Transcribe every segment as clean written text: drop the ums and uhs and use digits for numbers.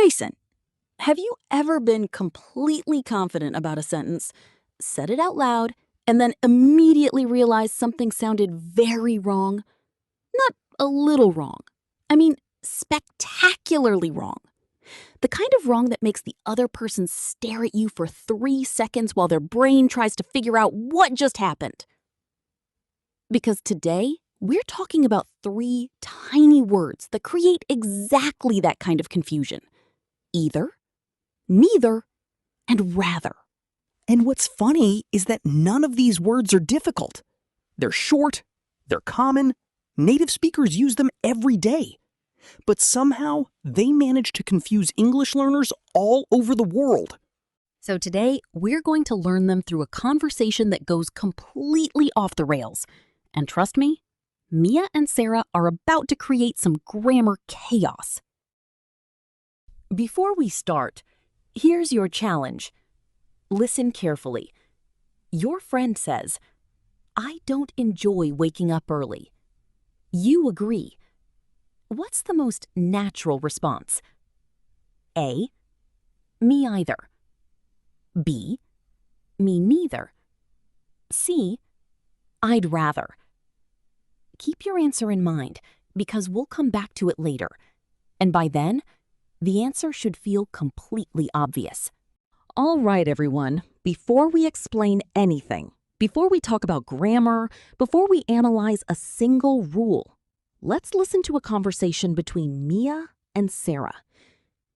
Jason, have you ever been completely confident about a sentence, said it out loud, and then immediately realized something sounded very wrong? Not a little wrong. I mean, spectacularly wrong. The kind of wrong that makes the other person stare at you for 3 seconds while their brain tries to figure out what just happened. Because today, we're talking about 3 tiny words that create exactly that kind of confusion. Either, neither, and rather. And what's funny is that none of these words are difficult. They're short, they're common, native speakers use them every day. But somehow, they manage to confuse English learners all over the world. So today, we're going to learn them through a conversation that goes completely off the rails. And trust me, Mia and Sarah are about to create some grammar chaos. Before we start, here's your challenge. Listen carefully. Your friend says, "I don't enjoy waking up early." You agree. What's the most natural response? A, me either. B, me neither. C, I'd rather. Keep your answer in mind, because we'll come back to it later. And by then, the answer should feel completely obvious. All right, everyone, before we explain anything, before we talk about grammar, before we analyze a single rule, let's listen to a conversation between Mia and Sarah.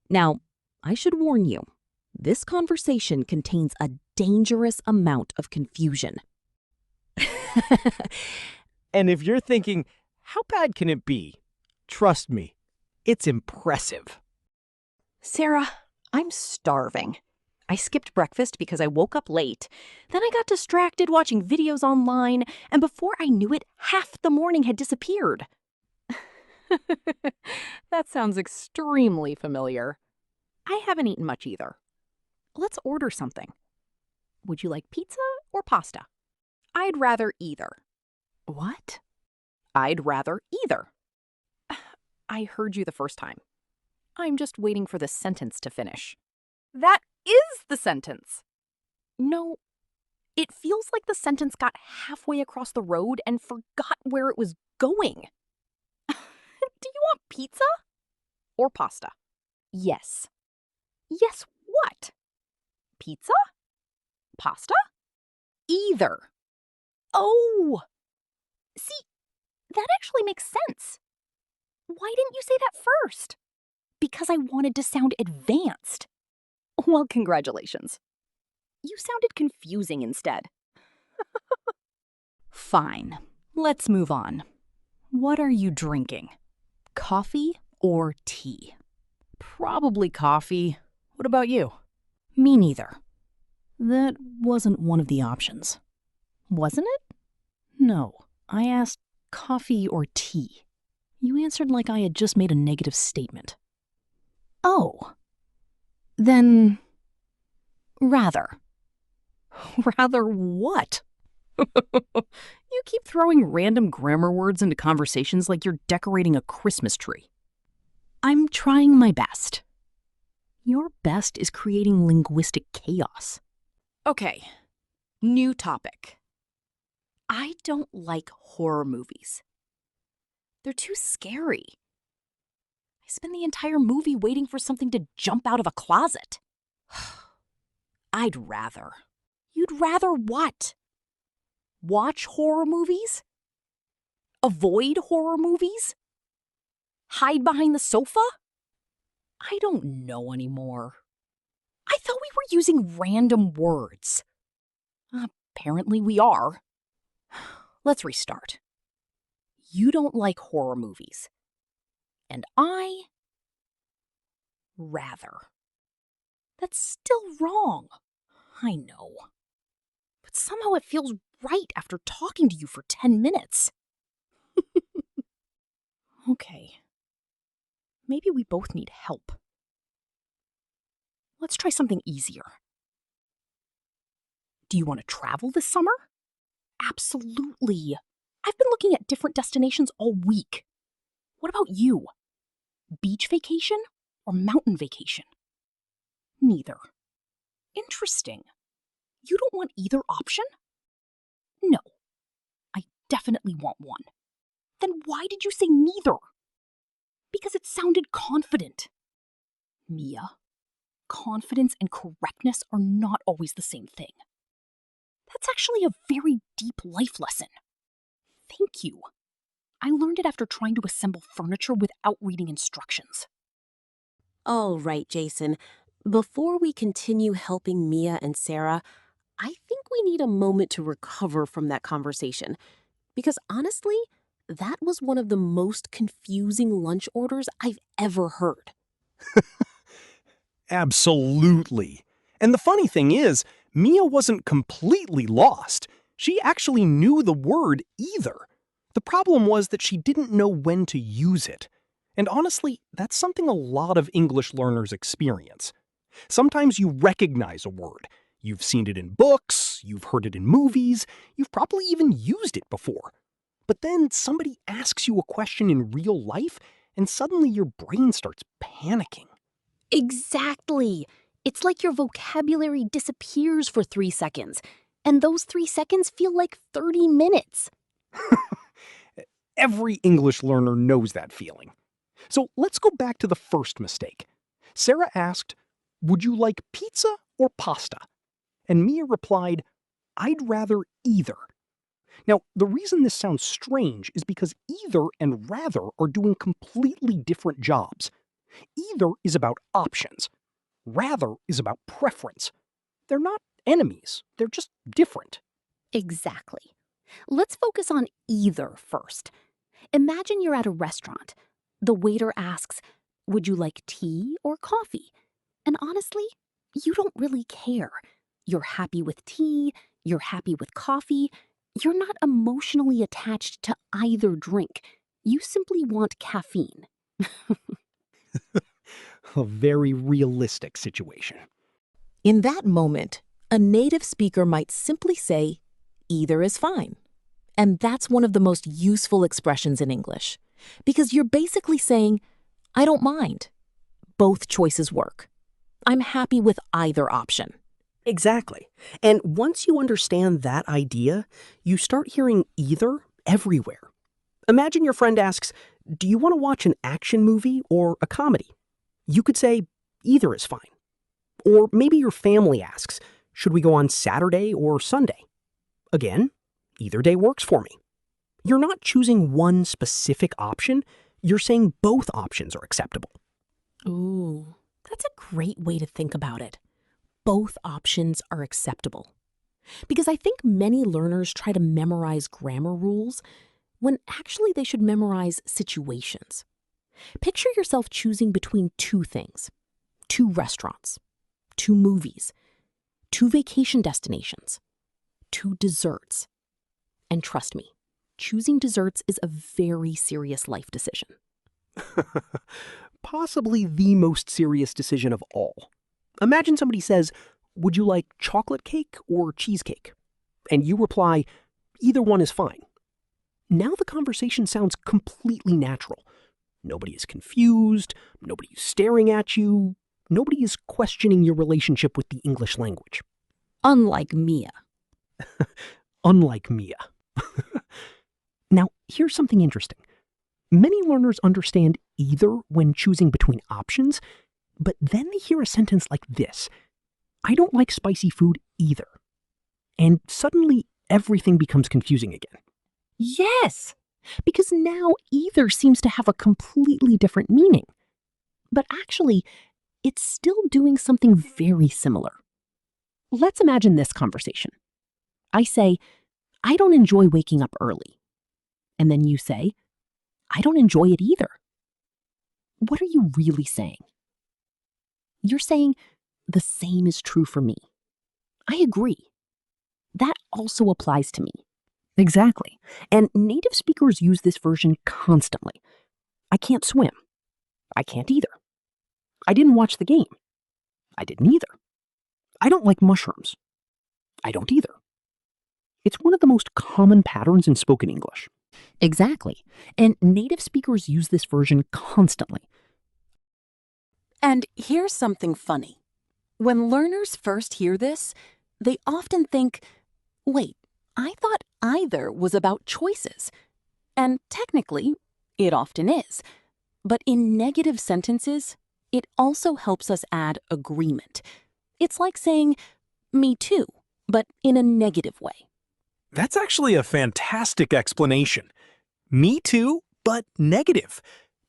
Now, I should warn you, this conversation contains a dangerous amount of confusion. And if you're thinking, how bad can it be? Trust me, it's impressive. Sarah, I'm starving. I skipped breakfast because I woke up late. Then I got distracted watching videos online, and before I knew it, half the morning had disappeared. That sounds extremely familiar. I haven't eaten much either. Let's order something. Would you like pizza or pasta? I'd rather either. What? I'd rather either. I heard you the first time. I'm just waiting for the sentence to finish. That is the sentence. No, it feels like the sentence got halfway across the road and forgot where it was going. Do you want pizza or pasta? Yes. Yes, what? Pizza? Pasta? Either. Oh! See, that actually makes sense. Why didn't you say that first? Because I wanted to sound advanced. Well, congratulations. You sounded confusing instead. Fine. Let's move on. What are you drinking? Coffee or tea? Probably coffee. What about you? Me neither. That wasn't one of the options. Wasn't it? No, I asked coffee or tea. You answered like I had just made a negative statement. Oh. Then, rather. Rather what? You keep throwing random grammar words into conversations like you're decorating a Christmas tree. I'm trying my best. Your best is creating linguistic chaos. Okay, new topic. I don't like horror movies. They're too scary. I spend the entire movie waiting for something to jump out of a closet. I'd rather. You'd rather what? Watch horror movies? Avoid horror movies? Hide behind the sofa? I don't know anymore. I thought we were using random words. Apparently we are. Let's restart. You don't like horror movies. And I rather. That's still wrong. I know. But somehow it feels right after talking to you for 10 minutes. Okay. Maybe we both need help. Let's try something easier. Do you want to travel this summer? Absolutely. I've been looking at different destinations all week. What about you? Beach vacation or mountain vacation? Neither. Interesting. You don't want either option? No. I definitely want one. Then why did you say neither? Because it sounded confident. Mia, confidence and correctness are not always the same thing. That's actually a very deep life lesson. Thank you. I learned it after trying to assemble furniture without reading instructions. All right, Jason. Before we continue helping Mia and Sarah, I think we need a moment to recover from that conversation. Because honestly, that was one of the most confusing lunch orders I've ever heard. Absolutely. And the funny thing is, Mia wasn't completely lost. She actually knew the word either. The problem was that she didn't know when to use it. And honestly, that's something a lot of English learners experience. Sometimes you recognize a word. You've seen it in books, you've heard it in movies, you've probably even used it before. But then somebody asks you a question in real life, and suddenly your brain starts panicking. Exactly. It's like your vocabulary disappears for 3 seconds, and those 3 seconds feel like 30 minutes. Every English learner knows that feeling. So let's go back to the first mistake. Sarah asked, "Would you like pizza or pasta?" And Mia replied, "I'd rather either." Now, the reason this sounds strange is because either and rather are doing completely different jobs. Either is about options. Rather is about preference. They're not enemies, they're just different. Exactly. Let's focus on either first. Imagine you're at a restaurant. The waiter asks, "Would you like tea or coffee?" And honestly, you don't really care. You're happy with tea, you're happy with coffee. You're not emotionally attached to either drink. You simply want caffeine. A very realistic situation. In that moment, a native speaker might simply say, "Either is fine." And that's one of the most useful expressions in English, because you're basically saying, "I don't mind. Both choices work. I'm happy with either option." Exactly. And once you understand that idea, you start hearing either everywhere. Imagine your friend asks, "Do you want to watch an action movie or a comedy?" You could say, "Either is fine." Or maybe your family asks, "Should we go on Saturday or Sunday?" Again, either day works for me. You're not choosing one specific option, you're saying both options are acceptable. Ooh, that's a great way to think about it. Both options are acceptable. Because I think many learners try to memorize grammar rules when actually they should memorize situations. Picture yourself choosing between 2 things, 2 restaurants, 2 movies, 2 vacation destinations, 2 desserts. And trust me, choosing desserts is a very serious life decision. Possibly the most serious decision of all. Imagine somebody says, "Would you like chocolate cake or cheesecake?" And you reply, "Either one is fine." Now the conversation sounds completely natural. Nobody is confused, nobody is staring at you, nobody is questioning your relationship with the English language. Unlike Mia. Unlike Mia. Now, here's something interesting. Many learners understand either when choosing between options, but then they hear a sentence like this: "I don't like spicy food either." And suddenly, everything becomes confusing again. Yes, because now either seems to have a completely different meaning. But actually, it's still doing something very similar. Let's imagine this conversation. I say, "I don't enjoy waking up early." And then you say, "I don't enjoy it either." What are you really saying? You're saying, "The same is true for me." I agree. That also applies to me. Exactly. And native speakers use this version constantly. I can't swim. I can't either. I didn't watch the game. I didn't either. I don't like mushrooms. I don't either. It's one of the most common patterns in spoken English. Exactly. And native speakers use this version constantly. And here's something funny. When learners first hear this, they often think, wait, I thought either was about choices. And technically, it often is. But in negative sentences, it also helps us add agreement. It's like saying, me too, but in a negative way. That's actually a fantastic explanation. Me too, but negative.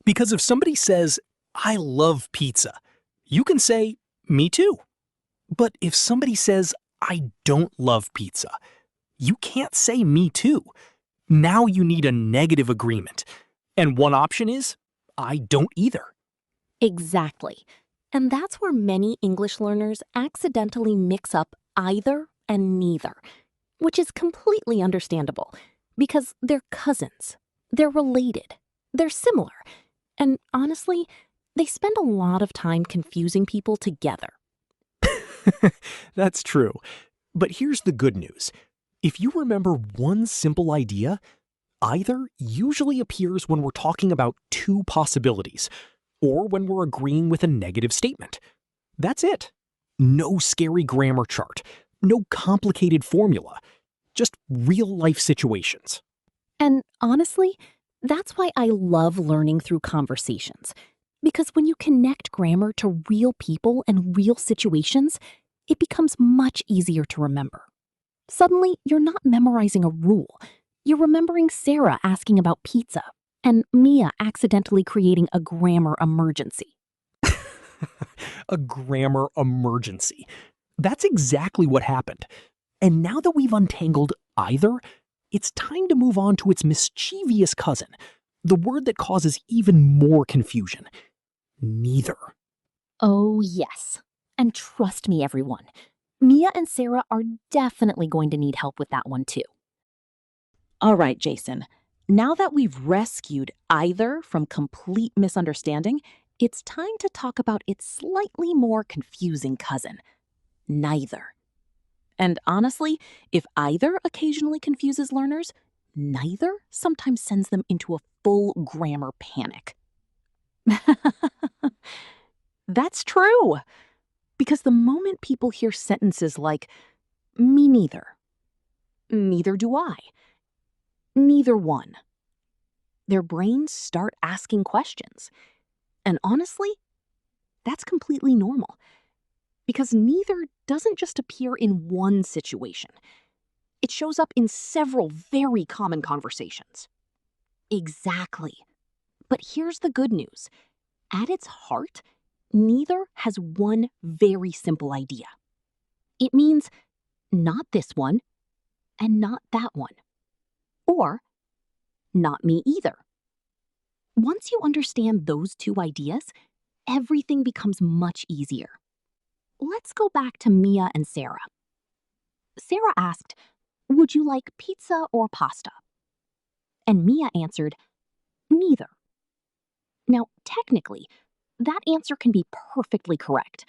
Because if somebody says, I love pizza, you can say, me too. But if somebody says, I don't love pizza, you can't say me too. Now you need a negative agreement. And one option is, I don't either. Exactly. And that's where many English learners accidentally mix up either and neither, which is completely understandable because they're cousins, they're related, they're similar, and honestly, they spend a lot of time confusing people together. That's true. But here's the good news. If you remember one simple idea, either usually appears when we're talking about two possibilities, or when we're agreeing with a negative statement. That's it. No scary grammar chart, no complicated formula, just real-life situations. And honestly, that's why I love learning through conversations. Because when you connect grammar to real people and real situations, it becomes much easier to remember. Suddenly, you're not memorizing a rule. You're remembering Sarah asking about pizza and Mia accidentally creating a grammar emergency. A grammar emergency. That's exactly what happened. And now that we've untangled either, it's time to move on to its mischievous cousin, the word that causes even more confusion. Neither. Oh, yes. And trust me, everyone, Mia and Sarah are definitely going to need help with that one too. All right, Jason. Now that we've rescued either from complete misunderstanding, it's time to talk about its slightly more confusing cousin, neither. And honestly, if either occasionally confuses learners, neither sometimes sends them into a full grammar panic. That's true. Because the moment people hear sentences like, me neither, neither do I, neither one, their brains start asking questions. And honestly, that's completely normal. Because neither doesn't just appear in one situation. It shows up in several very common conversations. Exactly. But here's the good news. At its heart, neither has one very simple idea. It means not this one and not that one. Or not me either. Once you understand those two ideas, everything becomes much easier. Let's go back to Mia and Sarah. Sarah asked, would you like pizza or pasta? And Mia answered, neither. Now, technically, that answer can be perfectly correct,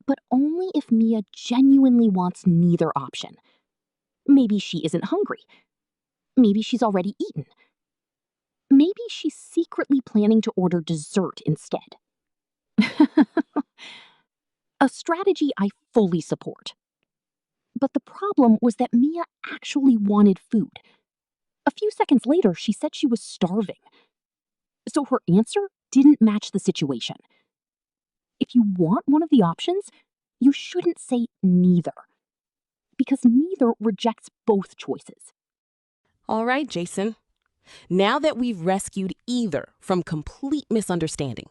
but only if Mia genuinely wants neither option. Maybe she isn't hungry. Maybe she's already eaten. Maybe she's secretly planning to order dessert instead. A strategy I fully support. But the problem was that Mia actually wanted food. A few seconds later, she said she was starving. So her answer didn't match the situation. If you want one of the options, you shouldn't say neither, because neither rejects both choices. All right, Jason. Now that we've rescued either from complete misunderstanding,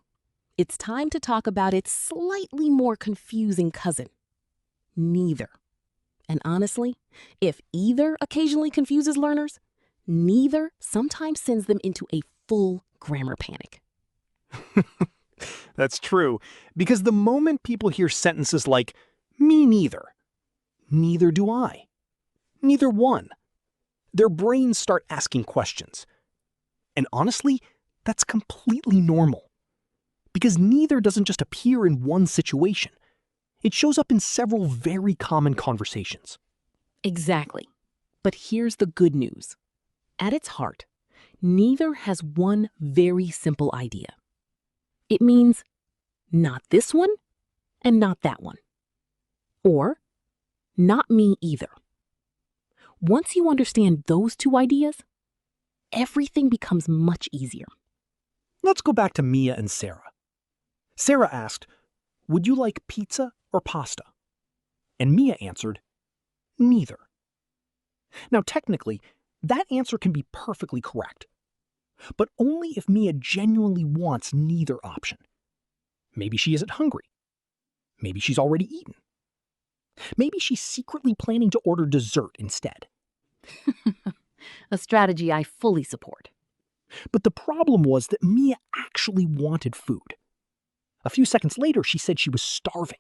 it's time to talk about its slightly more confusing cousin, neither. And honestly, if either occasionally confuses learners, neither sometimes sends them into a full grammar panic. That's true, because the moment people hear sentences like, me neither, neither do I, neither one, their brains start asking questions. And honestly, that's completely normal. Because neither doesn't just appear in one situation. It shows up in several very common conversations. Exactly. But here's the good news. At its heart, neither has one very simple idea. It means not this one and not that one. Or, not me either. Once you understand those two ideas, everything becomes much easier. Let's go back to Mia and Sarah. Sarah asked, "Would you like pizza or pasta?" And Mia answered, "Neither." Now, technically, that answer can be perfectly correct, but only if Mia genuinely wants neither option. Maybe she isn't hungry. Maybe she's already eaten. Maybe she's secretly planning to order dessert instead. A strategy I fully support. But the problem was that Mia actually wanted food. A few seconds later, she said she was starving.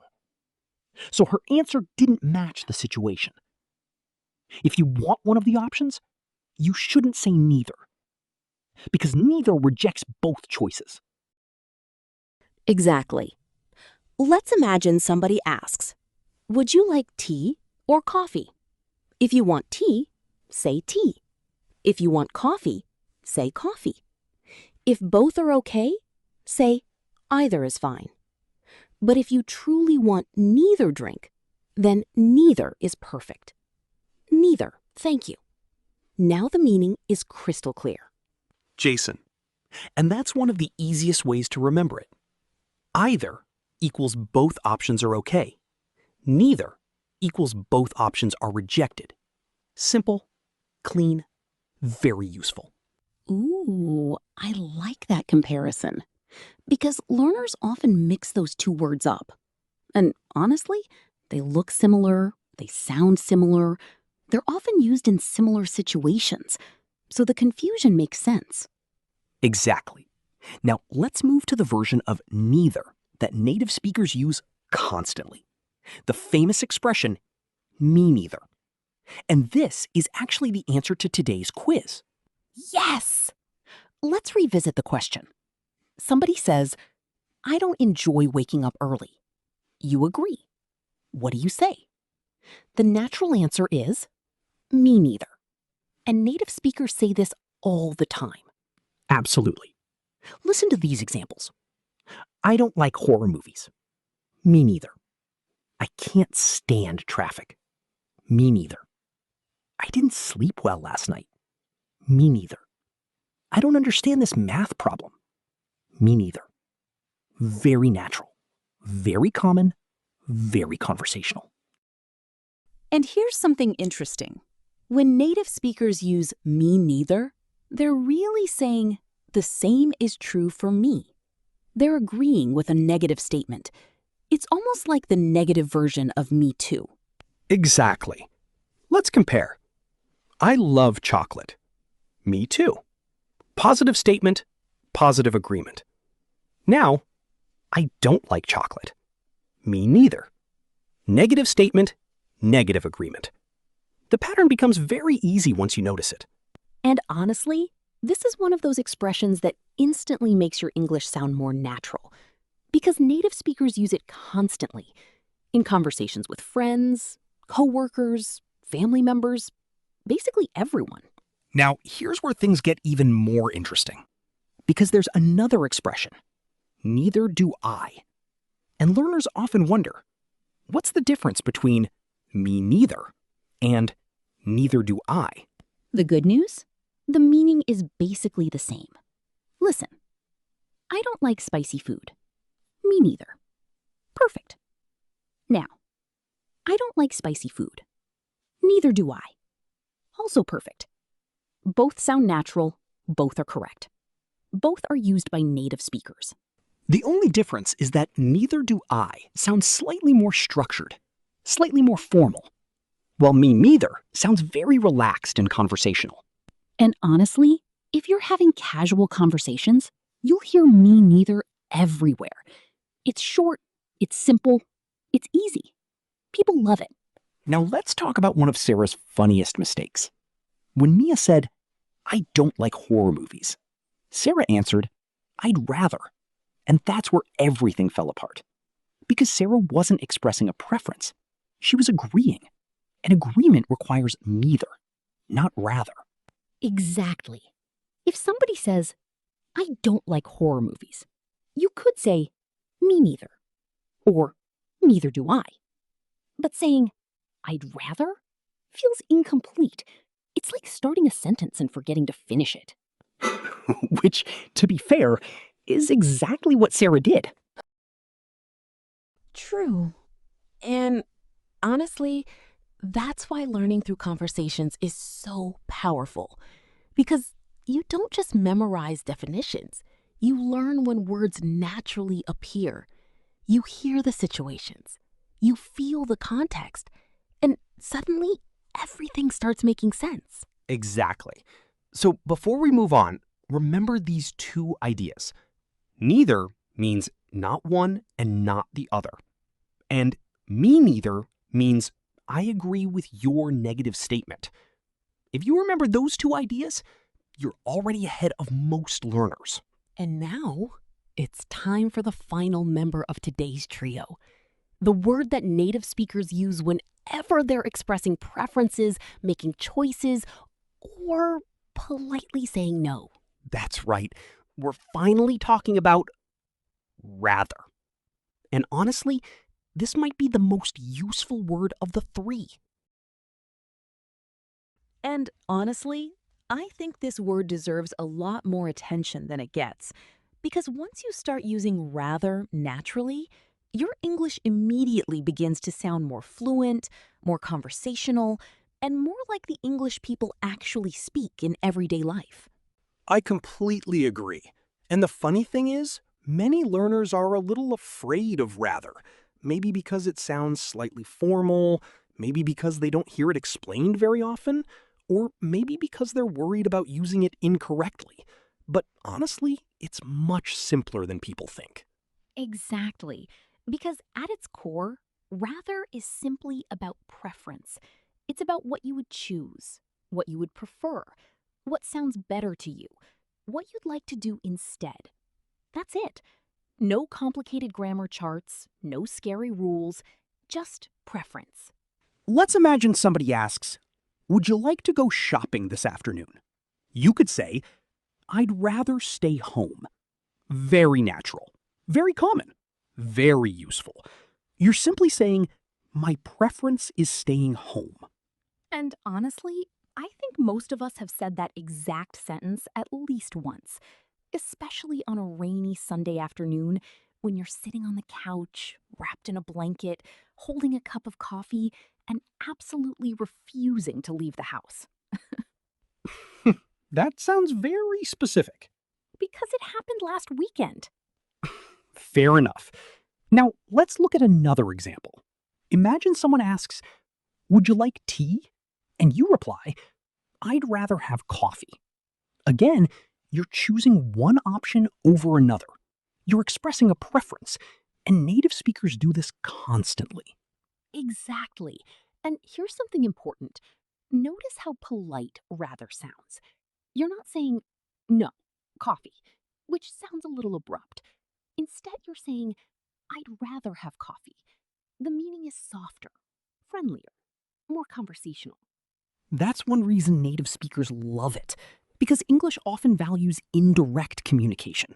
So her answer didn't match the situation. If you want one of the options, you shouldn't say neither, because neither rejects both choices. Exactly. Let's imagine somebody asks, "Would you like tea or coffee?" If you want tea, say tea. If you want coffee, say coffee. If both are okay, say either is fine. But if you truly want neither drink, then neither is perfect. Neither, thank you. Now the meaning is crystal clear. Jason. And that's one of the easiest ways to remember it. Either equals both options are okay. Neither equals both options are rejected. Simple, clean, very useful. Ooh, I like that comparison. Because learners often mix those two words up. And honestly, they look similar, they sound similar, they're often used in similar situations. So the confusion makes sense. Exactly. Now let's move to the version of neither that native speakers use constantly. The famous expression, me neither. And this is actually the answer to today's quiz. Yes! Let's revisit the question. Somebody says, "I don't enjoy waking up early." You agree. What do you say? The natural answer is, me neither. And native speakers say this all the time. Absolutely. Listen to these examples. I don't like horror movies. Me neither. I can't stand traffic. Me neither. I didn't sleep well last night. Me neither. I don't understand this math problem. Me neither. Very natural, very common, very conversational. And here's something interesting. When native speakers use me neither, they're really saying the same is true for me. They're agreeing with a negative statement. It's almost like the negative version of me too. Exactly. Let's compare. I love chocolate. Me too. Positive statement, positive agreement. Now, I don't like chocolate. Me neither. Negative statement, negative agreement. The pattern becomes very easy once you notice it. And honestly, this is one of those expressions that instantly makes your English sound more natural, because native speakers use it constantly in conversations with friends, coworkers, family members, basically everyone. Now, here's where things get even more interesting. Because there's another expression, neither do I. And learners often wonder, what's the difference between me neither and neither do I? The good news? The meaning is basically the same. Listen, I don't like spicy food. Me neither. Perfect. Now, I don't like spicy food. Neither do I. Also perfect. Both sound natural, both are correct. Both are used by native speakers. The only difference is that neither do I sounds slightly more structured, slightly more formal, while me neither sounds very relaxed and conversational. And honestly, if you're having casual conversations, you'll hear me neither everywhere. It's short, it's simple, it's easy. People love it. Now let's talk about one of Sarah's funniest mistakes. When Mia said, I don't like horror movies, Sarah answered, I'd rather. And that's where everything fell apart. Because Sarah wasn't expressing a preference. She was agreeing. An agreement requires neither, not rather. Exactly. If somebody says, I don't like horror movies, you could say, me neither, or neither do I. But saying, I'd rather, feels incomplete. It's like starting a sentence and forgetting to finish it. Which, to be fair, is exactly what Sarah did. True. And honestly, that's why learning through conversations is so powerful. Because you don't just memorize definitions, you learn when words naturally appear. You hear the situations, you feel the context, and suddenly everything starts making sense. Exactly. So before we move on, remember these two ideas. Neither means not one and not the other. And me neither means I agree with your negative statement. If you remember those two ideas, you're already ahead of most learners. And now, it's time for the final member of today's trio. The word that native speakers use whenever they're expressing preferences, making choices, or politely saying no. That's right. We're finally talking about rather. And honestly, this might be the most useful word of the three. And honestly, I think this word deserves a lot more attention than it gets. Because once you start using rather naturally, your English immediately begins to sound more fluent, more conversational, and more like the English people actually speak in everyday life. I completely agree. And the funny thing is, many learners are a little afraid of rather. Maybe because it sounds slightly formal, maybe because they don't hear it explained very often, or maybe because they're worried about using it incorrectly. But honestly, it's much simpler than people think. Exactly. Because at its core, rather is simply about preference. It's about what you would choose, what you would prefer, what sounds better to you, what you'd like to do instead. That's it. No complicated grammar charts, no scary rules, just preference. Let's imagine somebody asks, would you like to go shopping this afternoon? You could say, I'd rather stay home. Very natural, very common, very useful. You're simply saying, my preference is staying home. And honestly, I think most of us have said that exact sentence at least once, especially on a rainy Sunday afternoon when you're sitting on the couch, wrapped in a blanket, holding a cup of coffee, and absolutely refusing to leave the house. That sounds very specific. Because it happened last weekend. Fair enough. Now, let's look at another example. Imagine someone asks, would you like tea? And you reply, I'd rather have coffee. Again, you're choosing one option over another. You're expressing a preference, and native speakers do this constantly. Exactly. And here's something important. Notice how polite rather sounds. You're not saying, no, coffee, which sounds a little abrupt. Instead, you're saying, I'd rather have coffee. The meaning is softer, friendlier, more conversational. That's one reason native speakers love it, because English often values indirect communication.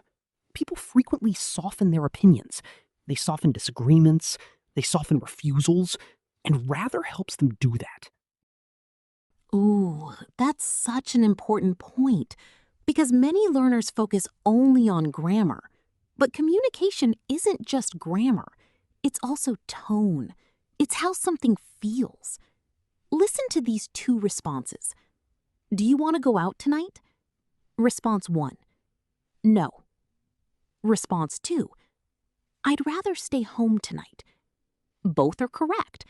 People frequently soften their opinions. They soften disagreements, they soften refusals, and rather helps them do that. Ooh, that's such an important point. Because many learners focus only on grammar. But communication isn't just grammar, it's also tone. It's how something feels. Listen to these two responses. Do you want to go out tonight? Response 1. No. Response 2. I'd rather stay home tonight. Both are correct,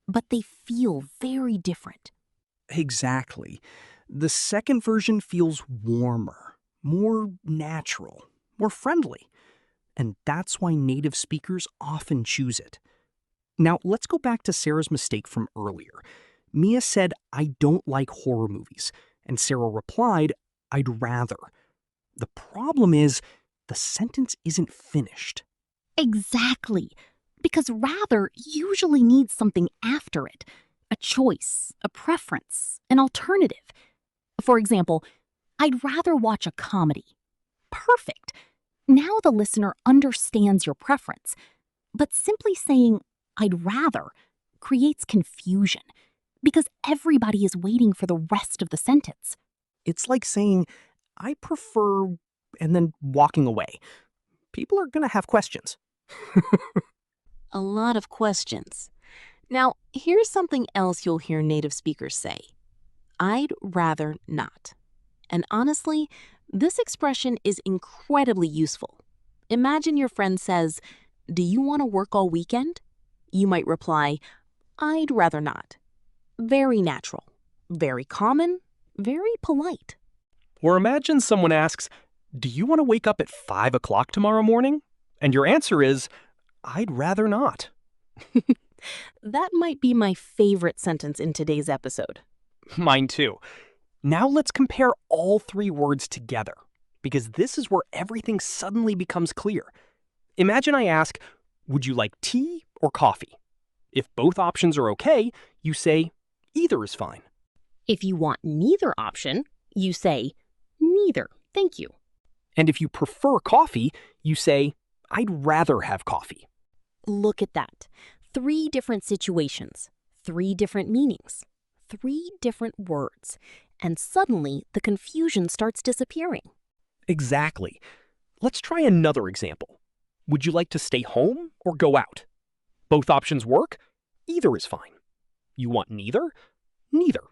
but they feel very different. Exactly. The second version feels warmer, more natural, more friendly. And that's why native speakers often choose it. Now, let's go back to Sarah's mistake from earlier. Mia said, I don't like horror movies. And Sarah replied, I'd rather. The problem is, the sentence isn't finished. Exactly. Because rather usually needs something after it. A choice, a preference, an alternative. For example, I'd rather watch a comedy. Perfect. Now the listener understands your preference, but simply saying, I'd rather, creates confusion because everybody is waiting for the rest of the sentence. It's like saying, I prefer, and then walking away. People are going to have questions. A lot of questions. Now, here's something else you'll hear native speakers say. I'd rather not. And honestly, this expression is incredibly useful. Imagine your friend says, do you want to work all weekend? You might reply, I'd rather not. Very natural, very common, very polite. Or imagine someone asks, do you want to wake up at 5 o'clock tomorrow morning? And your answer is, I'd rather not. That might be my favorite sentence in today's episode. Mine too. Now let's compare all three words together, because this is where everything suddenly becomes clear. Imagine I ask, would you like tea or coffee? If both options are okay, you say, either is fine. If you want neither option, you say, neither, thank you. And if you prefer coffee, you say, I'd rather have coffee. Look at that. 3 different situations, 3 different meanings, 3 different words, and suddenly the confusion starts disappearing. Exactly. Let's try another example. Would you like to stay home or go out? Both options work. Either is fine. You want neither? Neither.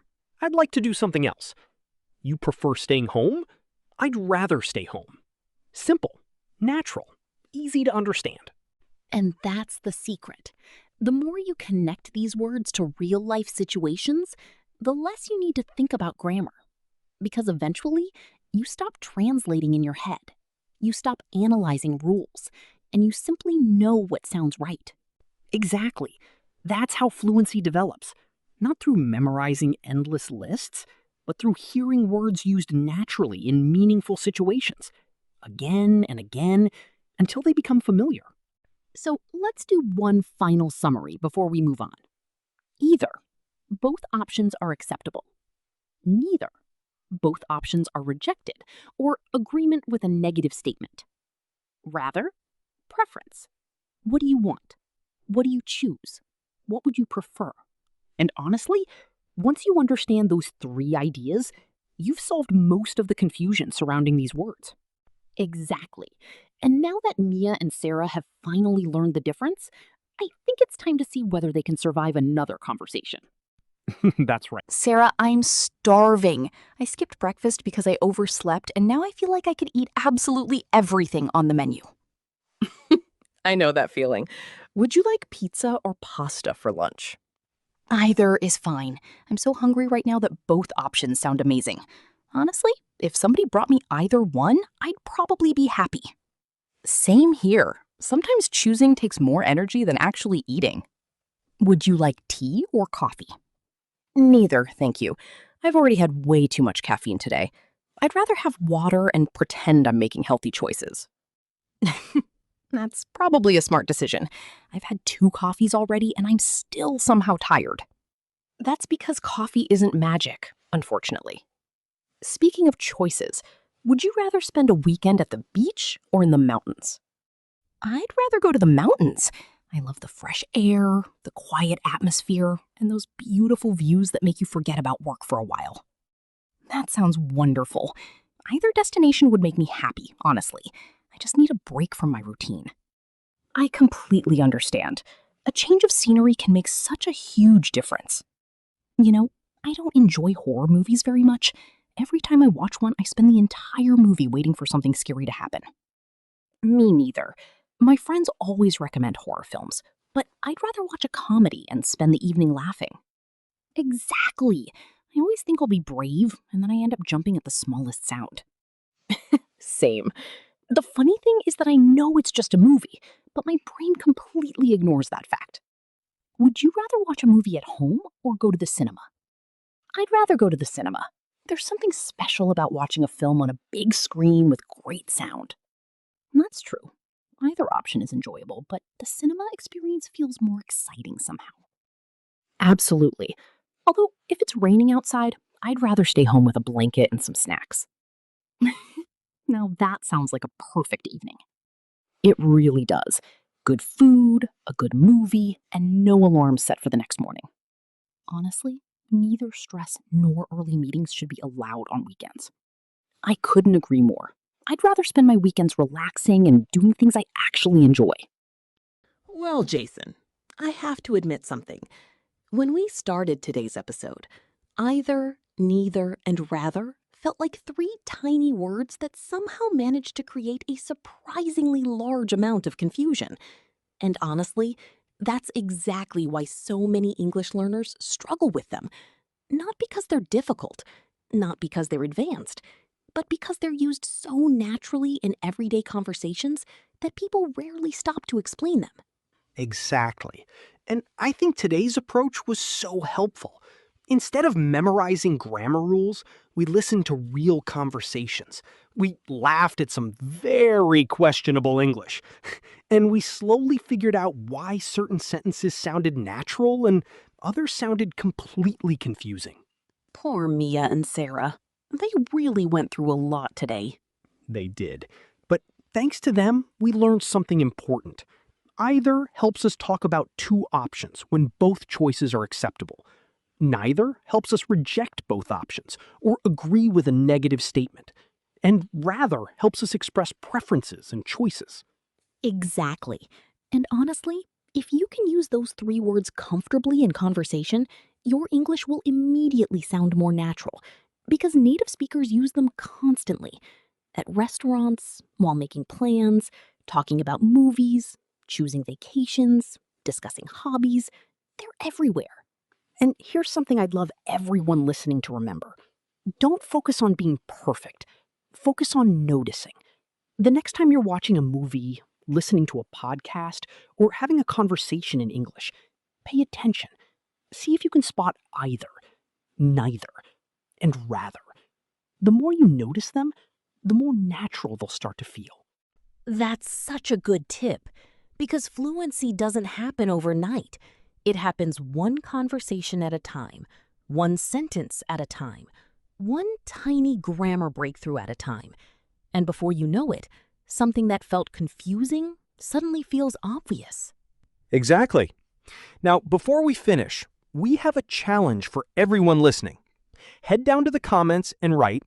I'd like to do something else. You prefer staying home? I'd rather stay home. Simple, natural, easy to understand. And that's the secret. The more you connect these words to real-life situations, the less you need to think about grammar. Because eventually, you stop translating in your head. You stop analyzing rules, and you simply know what sounds right. Exactly. That's how fluency develops. Not through memorizing endless lists, but through hearing words used naturally in meaningful situations, again and again, until they become familiar. So let's do one final summary before we move on. Either, both options are acceptable. Neither, both options are rejected or agreement with a negative statement. Rather, preference. What do you want? What do you choose? What would you prefer? And honestly, once you understand those 3 ideas, you've solved most of the confusion surrounding these words. Exactly. And now that Mia and Sarah have finally learned the difference, I think it's time to see whether they can survive another conversation. That's right. Sarah, I'm starving. I skipped breakfast because I overslept, and now I feel like I could eat absolutely everything on the menu. I know that feeling. Would you like pizza or pasta for lunch? Either is fine. I'm so hungry right now that both options sound amazing. Honestly, if somebody brought me either one, I'd probably be happy. Same here. Sometimes choosing takes more energy than actually eating. Would you like tea or coffee? Neither, thank you. I've already had way too much caffeine today. I'd rather have water and pretend I'm making healthy choices. That's probably a smart decision. I've had 2 coffees already and I'm still somehow tired. That's because coffee isn't magic, unfortunately. Speaking of choices, would you rather spend a weekend at the beach or in the mountains? I'd rather go to the mountains. I love the fresh air, the quiet atmosphere, and those beautiful views that make you forget about work for a while. That sounds wonderful. Either destination would make me happy, honestly. I just need a break from my routine. I completely understand. A change of scenery can make such a huge difference. You know, I don't enjoy horror movies very much. Every time I watch one, I spend the entire movie waiting for something scary to happen. Me neither. My friends always recommend horror films, but I'd rather watch a comedy and spend the evening laughing. Exactly. I always think I'll be brave, and then I end up jumping at the smallest sound. Same. The funny thing is that I know it's just a movie, but my brain completely ignores that fact. Would you rather watch a movie at home or go to the cinema? I'd rather go to the cinema. There's something special about watching a film on a big screen with great sound. That's true. Either option is enjoyable, but the cinema experience feels more exciting somehow. Absolutely. Although, if it's raining outside, I'd rather stay home with a blanket and some snacks. Now that sounds like a perfect evening. It really does. Good food, a good movie, and no alarms set for the next morning. Honestly, neither stress nor early meetings should be allowed on weekends. I couldn't agree more. I'd rather spend my weekends relaxing and doing things I actually enjoy. Well, Jason, I have to admit something. When we started today's episode, either, neither, and rather felt like three tiny words that somehow managed to create a surprisingly large amount of confusion. And honestly, that's exactly why so many English learners struggle with them. Not because they're difficult, not because they're advanced, but because they're used so naturally in everyday conversations that people rarely stop to explain them. Exactly. And I think today's approach was so helpful. Instead of memorizing grammar rules, we listened to real conversations. We laughed at some very questionable English. And we slowly figured out why certain sentences sounded natural and others sounded completely confusing. Poor Mia and Sarah. They really went through a lot today. They did. But thanks to them, we learned something important. Either helps us talk about two options when both choices are acceptable. Neither helps us reject both options or agree with a negative statement. And rather helps us express preferences and choices. Exactly. And honestly, if you can use those three words comfortably in conversation, your English will immediately sound more natural because native speakers use them constantly at restaurants, while making plans, talking about movies, choosing vacations, discussing hobbies. They're everywhere. And here's something I'd love everyone listening to remember. Don't focus on being perfect. Focus on noticing. The next time you're watching a movie, listening to a podcast, or having a conversation in English, pay attention. See if you can spot either, neither, and rather. The more you notice them, the more natural they'll start to feel. That's such a good tip because fluency doesn't happen overnight. It happens one conversation at a time, one sentence at a time, one tiny grammar breakthrough at a time. And before you know it, something that felt confusing suddenly feels obvious. Exactly. Now, before we finish, we have a challenge for everyone listening. Head down to the comments and write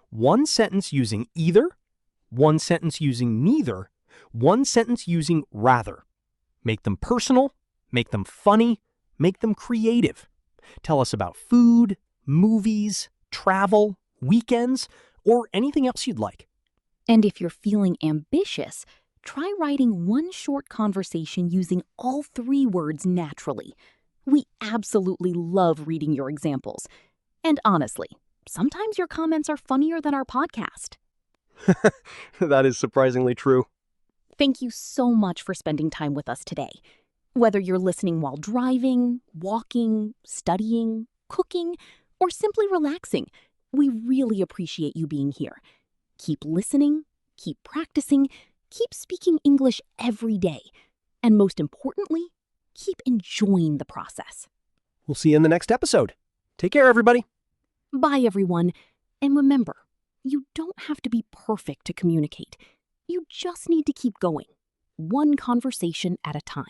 one sentence using either, one sentence using neither, one sentence using rather. Make them personal, make them funny, make them creative. Tell us about food, movies, travel, weekends, or anything else you'd like. And if you're feeling ambitious, try writing one short conversation using all three words naturally. We absolutely love reading your examples. And honestly, sometimes your comments are funnier than our podcast. That is surprisingly true. Thank you so much for spending time with us today. Whether you're listening while driving, walking, studying, cooking, or simply relaxing, we really appreciate you being here. Keep listening, keep practicing, keep speaking English every day, and most importantly, keep enjoying the process. We'll see you in the next episode. Take care, everybody. Bye, everyone. And remember, you don't have to be perfect to communicate. You just need to keep going, one conversation at a time.